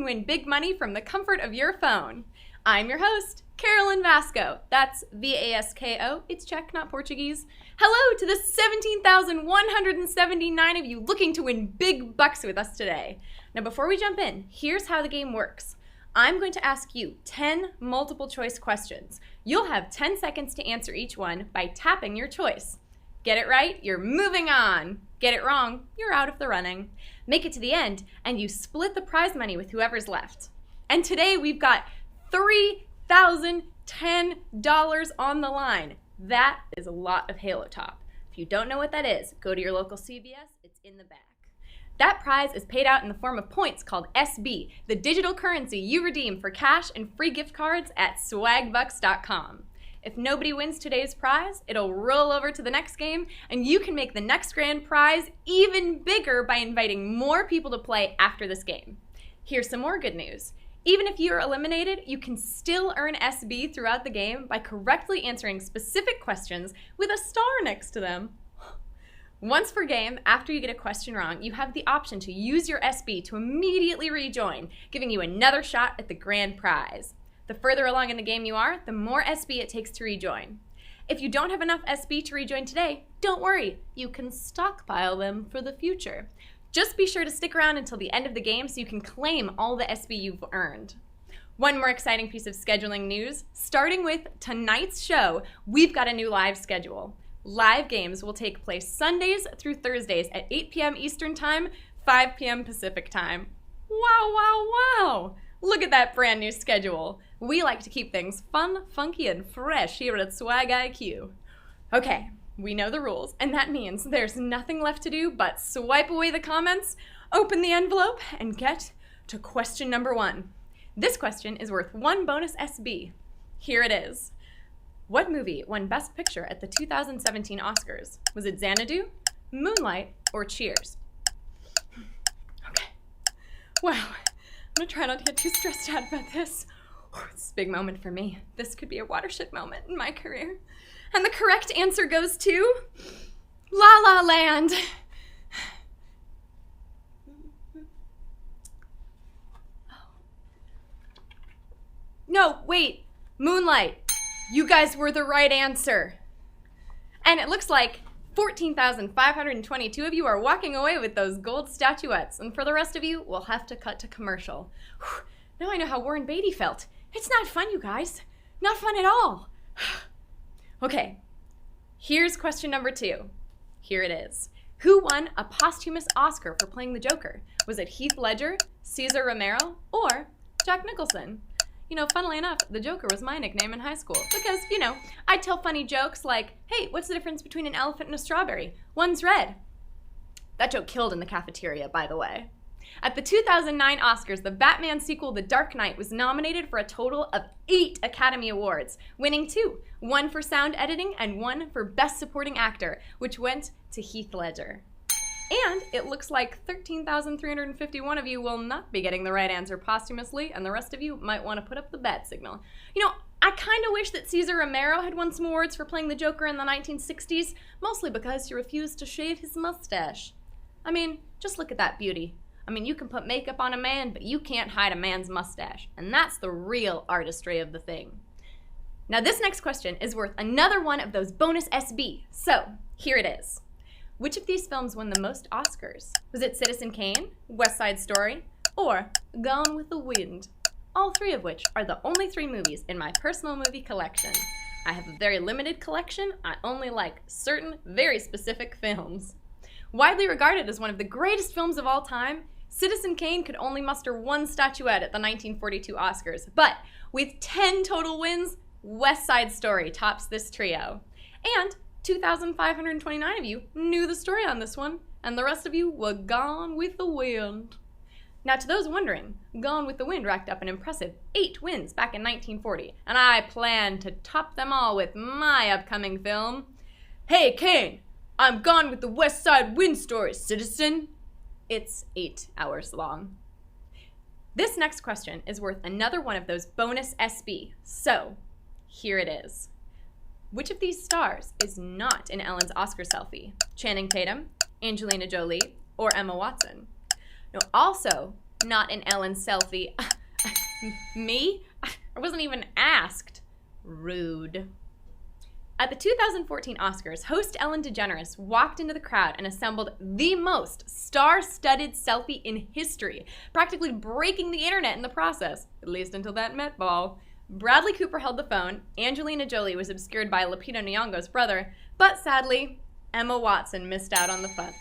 can win big money from the comfort of your phone. I'm your host, Carolyn Vasco. That's V-A-S-K-O. It's Czech, not Portuguese. Hello to the 17,179 of you looking to win big bucks with us today. Now, before we jump in, here's how the game works. I'm going to ask you 10 multiple choice questions. You'll have 10 seconds to answer each one by tapping your choice. Get it right, you're moving on. Get it wrong, you're out of the running. Make it to the end, and you split the prize money with whoever's left. And today we've got $3,010 on the line. That is a lot of Halo Top. If you don't know what that is, go to your local CVS, it's in the back. That prize is paid out in the form of points called SB, the digital currency you redeem for cash and free gift cards at swagbucks.com. If nobody wins today's prize, it'll roll over to the next game, and you can make the next grand prize even bigger by inviting more people to play after this game. Here's some more good news. Even if you are eliminated, you can still earn SB throughout the game by correctly answering specific questions with a star next to them. Once per game, after you get a question wrong, you have the option to use your SB to immediately rejoin, giving you another shot at the grand prize. The further along in the game you are, the more SB it takes to rejoin. If you don't have enough SB to rejoin today, don't worry. You can stockpile them for the future. Just be sure to stick around until the end of the game so you can claim all the SB you've earned. One more exciting piece of scheduling news. Starting with tonight's show, we've got a new live schedule. Live games will take place Sundays through Thursdays at 8 p.m. Eastern Time, 5 p.m. Pacific Time. Wow, wow, wow! Look at that brand new schedule. We like to keep things fun, funky, and fresh here at Swag IQ. Okay, we know the rules, and that means there's nothing left to do but swipe away the comments, open the envelope, and get to question number 1. This question is worth 1 bonus SB. Here it is. What movie won Best Picture at the 2017 Oscars? Was it Xanadu, Moonlight, or Cheers? Okay. Wow. I'm gonna try not to get too stressed out about this. It's a big moment for me. This could be a watershed moment in my career. And the correct answer goes to La La Land. No, wait, Moonlight. You guys were the right answer. And it looks like 14,522 of you are walking away with those gold statuettes. And for the rest of you, we'll have to cut to commercial. Now I know how Warren Beatty felt. It's not fun, you guys. Not fun at all. Okay, here's question number 2. Here it is. Who won a posthumous Oscar for playing the Joker? Was it Heath Ledger, Cesar Romero, or Jack Nicholson? You know, funnily enough, the Joker was my nickname in high school because, you know, I'd tell funny jokes like, hey, what's the difference between an elephant and a strawberry? One's red. That joke killed in the cafeteria, by the way. At the 2009 Oscars, the Batman sequel, The Dark Knight, was nominated for a total of 8 Academy Awards, winning 2, 1 for sound editing and 1 for Best Supporting Actor, which went to Heath Ledger. And it looks like 13,351 of you will not be getting the right answer posthumously, and the rest of you might want to put up the bat signal. You know, I kind of wish that Cesar Romero had won some awards for playing the Joker in the 1960s, mostly because he refused to shave his mustache. I mean, just look at that beauty. I mean, you can put makeup on a man, but you can't hide a man's mustache, and that's the real artistry of the thing. Now, this next question is worth another one of those bonus SB, so here it is. Which of these films won the most Oscars? Was it Citizen Kane, West Side Story, or Gone with the Wind? All 3 of which are the only 3 movies in my personal movie collection. I have a very limited collection. I only like certain, very specific films. Widely regarded as one of the greatest films of all time, Citizen Kane could only muster 1 statuette at the 1942 Oscars, but with 10 total wins, West Side Story tops this trio. And 2,529 of you knew the story on this one, and the rest of you were Gone with the Wind. Now, to those wondering, Gone with the Wind racked up an impressive 8 wins back in 1940, and I plan to top them all with my upcoming film. Hey, Kane, I'm gone with the West Side Wind story, citizen. It's 8 hours long. This next question is worth another one of those bonus SB, so here it is. Which of these stars is not in Ellen's Oscar selfie? Channing Tatum, Angelina Jolie, or Emma Watson? Now, also, not an Ellen selfie. Me? I wasn't even asked. Rude. At the 2014 Oscars, host Ellen DeGeneres walked into the crowd and assembled the most star-studded selfie in history, practically breaking the internet in the process, at least until that Met Ball. Bradley Cooper held the phone, Angelina Jolie was obscured by Lupita Nyong'o's brother, but sadly, Emma Watson missed out on the fun.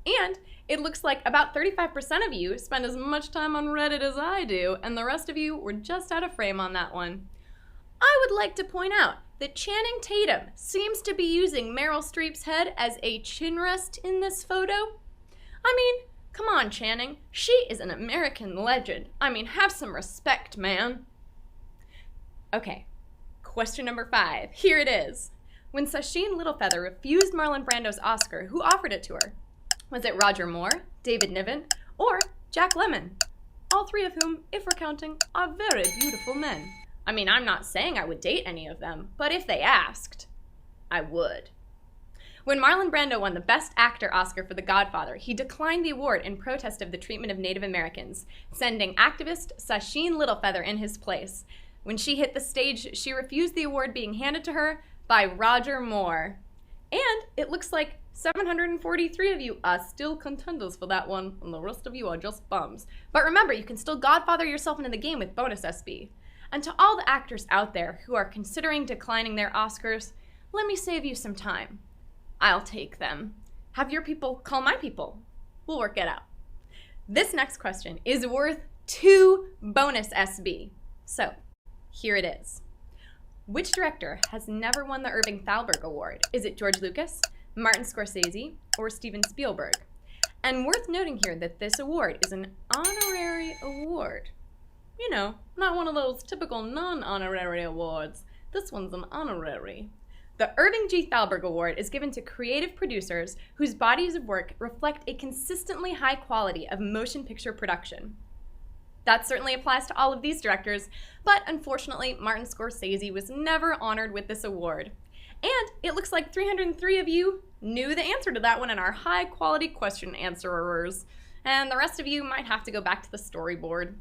And it looks like about 35% of you spend as much time on Reddit as I do, and the rest of you were just out of frame on that one. I would like to point out that Channing Tatum seems to be using Meryl Streep's head as a chin rest in this photo. I mean, come on, Channing. She is an American legend. I mean, have some respect, man. Okay, question number 5. Here it is. When Sacheen Littlefeather refused Marlon Brando's Oscar, who offered it to her? Was it Roger Moore, David Niven, or Jack Lemmon? All three of whom, if we're counting, are very beautiful men. I mean, I'm not saying I would date any of them, but if they asked, I would. When Marlon Brando won the Best Actor Oscar for The Godfather, he declined the award in protest of the treatment of Native Americans, sending activist Sacheen Littlefeather in his place. When she hit the stage, she refused the award being handed to her by Roger Moore. And it looks like 743 of you are still contenders for that one, and the rest of you are just bums. But remember, you can still Godfather yourself into the game with bonus SB. And to all the actors out there who are considering declining their Oscars, let me save you some time. I'll take them. Have your people call my people. We'll work it out. This next question is worth 2 bonus SB. So, here it is. Which director has never won the Irving Thalberg Award? Is it George Lucas, Martin Scorsese, or Steven Spielberg? And worth noting here that this award is an honorary award. You know, not one of those typical non-honorary awards. This one's an honorary. The Irving G. Thalberg Award is given to creative producers whose bodies of work reflect a consistently high quality of motion picture production. That certainly applies to all of these directors, but unfortunately, Martin Scorsese was never honored with this award. And it looks like 303 of you knew the answer to that one and are high-quality question answerers. And the rest of you might have to go back to the storyboard.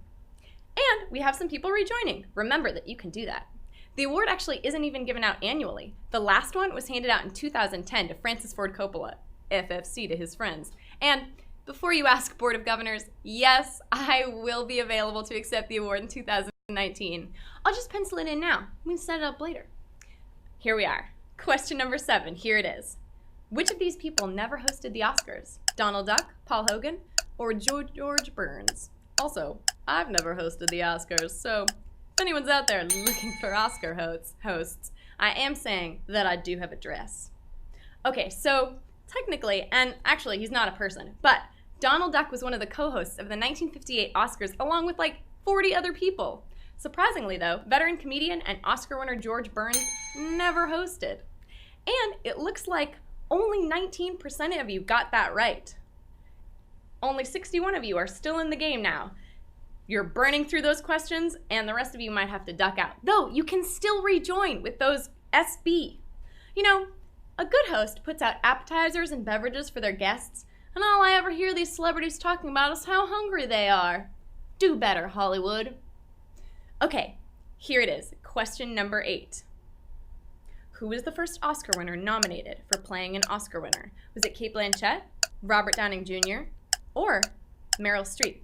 And we have some people rejoining. Remember that you can do that. The award actually isn't even given out annually. The last one was handed out in 2010 to Francis Ford Coppola, FFC to his friends. And before you ask, Board of Governors, yes, I will be available to accept the award in 2019. I'll just pencil it in now. We can set it up later. Here we are. Question number 7. Here it is. Which of these people never hosted the Oscars? Donald Duck, Paul Hogan, or George Burns? Also, I've never hosted the Oscars, so if anyone's out there looking for Oscar hosts, I am saying that I do have a dress. Okay, so technically, and actually he's not a person, but Donald Duck was one of the co-hosts of the 1958 Oscars along with like 40 other people. Surprisingly though, veteran comedian and Oscar winner George Burns never hosted. And it looks like only 19% of you got that right. Only 61 of you are still in the game now. You're burning through those questions, and the rest of you might have to duck out. Though, you can still rejoin with those SB. You know, a good host puts out appetizers and beverages for their guests, and all I ever hear these celebrities talking about is how hungry they are. Do better, Hollywood. Okay, here it is. Question number 8. Who was the first Oscar winner nominated for playing an Oscar winner? Was it Cate Blanchett, Robert Downing Jr., or Meryl Streep?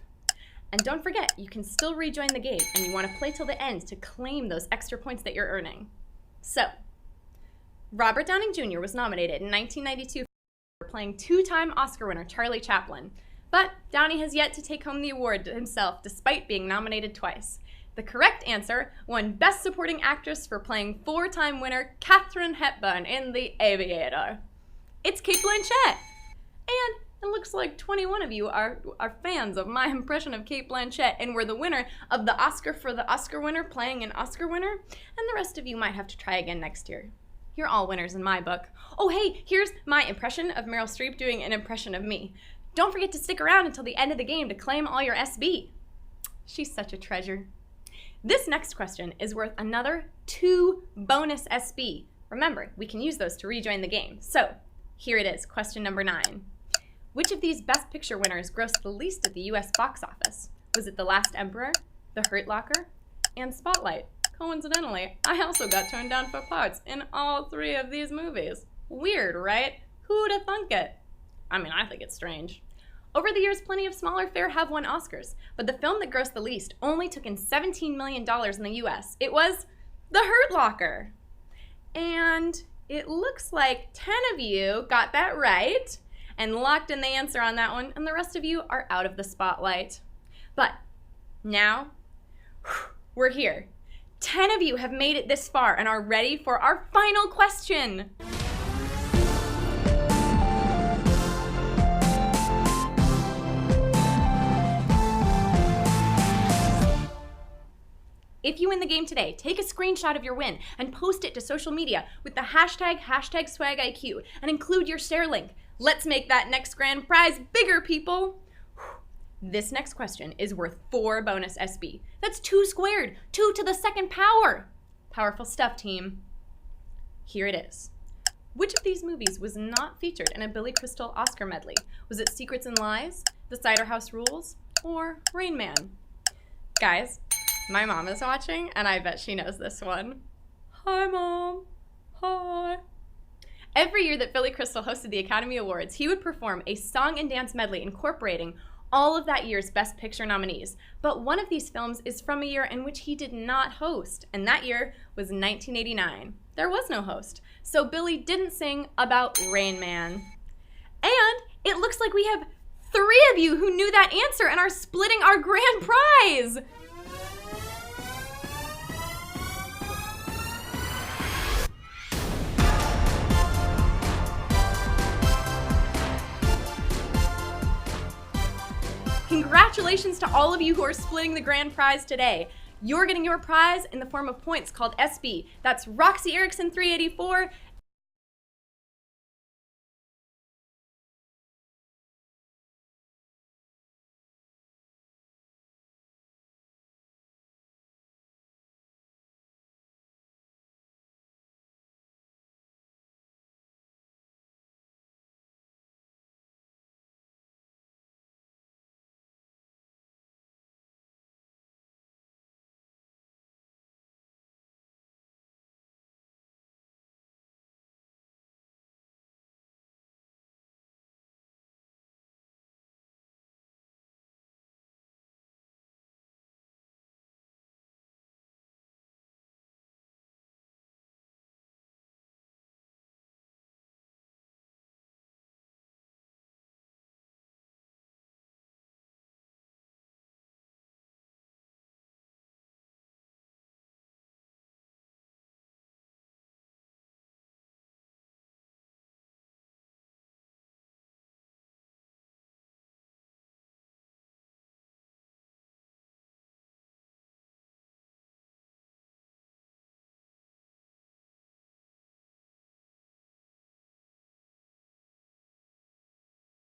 And don't forget, you can still rejoin the game, and you want to play till the end to claim those extra points that you're earning. So, Robert Downing Jr. was nominated in 1992 for playing 2-time Oscar winner Charlie Chaplin, but Downey has yet to take home the award himself despite being nominated twice. The correct answer won Best Supporting Actress for playing 4-time winner Katharine Hepburn in The Aviator. It's Cate Blanchett! And it looks like 21 of you are fans of my impression of Cate Blanchett and were the winner of the Oscar for the Oscar winner playing an Oscar winner, and the rest of you might have to try again next year. You're all winners in my book. Oh hey, here's my impression of Meryl Streep doing an impression of me. Don't forget to stick around until the end of the game to claim all your SB. She's such a treasure. This next question is worth another 2 bonus SB. Remember, we can use those to rejoin the game. So, here it is, question number 9. Which of these Best Picture winners grossed the least at the US box office? Was it The Last Emperor, The Hurt Locker, and Spotlight? Coincidentally, I also got turned down for parts in all 3 of these movies. Weird, right? Who'd have thunk it? I mean, I think it's strange. Over the years, plenty of smaller fare have won Oscars, but the film that grossed the least only took in $17 million in the US. It was The Hurt Locker. And it looks like 10 of you got that right and locked in the answer on that one, and the rest of you are out of the spotlight. But now, we're here. 10 of you have made it this far and are ready for our final question. If you win the game today, take a screenshot of your win and post it to social media with the hashtag #SwagIQ and include your share link. Let's make that next grand prize bigger, people. This next question is worth 4 bonus SB. That's 2 squared, 2 to the 2nd power. Powerful stuff, team. Here it is. Which of these movies was not featured in a Billy Crystal Oscar medley? Was it Secrets and Lies, The Cider House Rules, or Rain Man? Guys, my mom is watching, and I bet she knows this one. Hi, Mom. Hi. Every year that Billy Crystal hosted the Academy Awards, he would perform a song and dance medley incorporating all of that year's Best Picture nominees. But one of these films is from a year in which he did not host, and that year was 1989. There was no host, so Billy didn't sing about Rain Man. And it looks like we have 3 of you who knew that answer and are splitting our grand prize. Congratulations to all of you who are splitting the grand prize today. You're getting your prize in the form of points called SB. That's Roxy Erickson 384,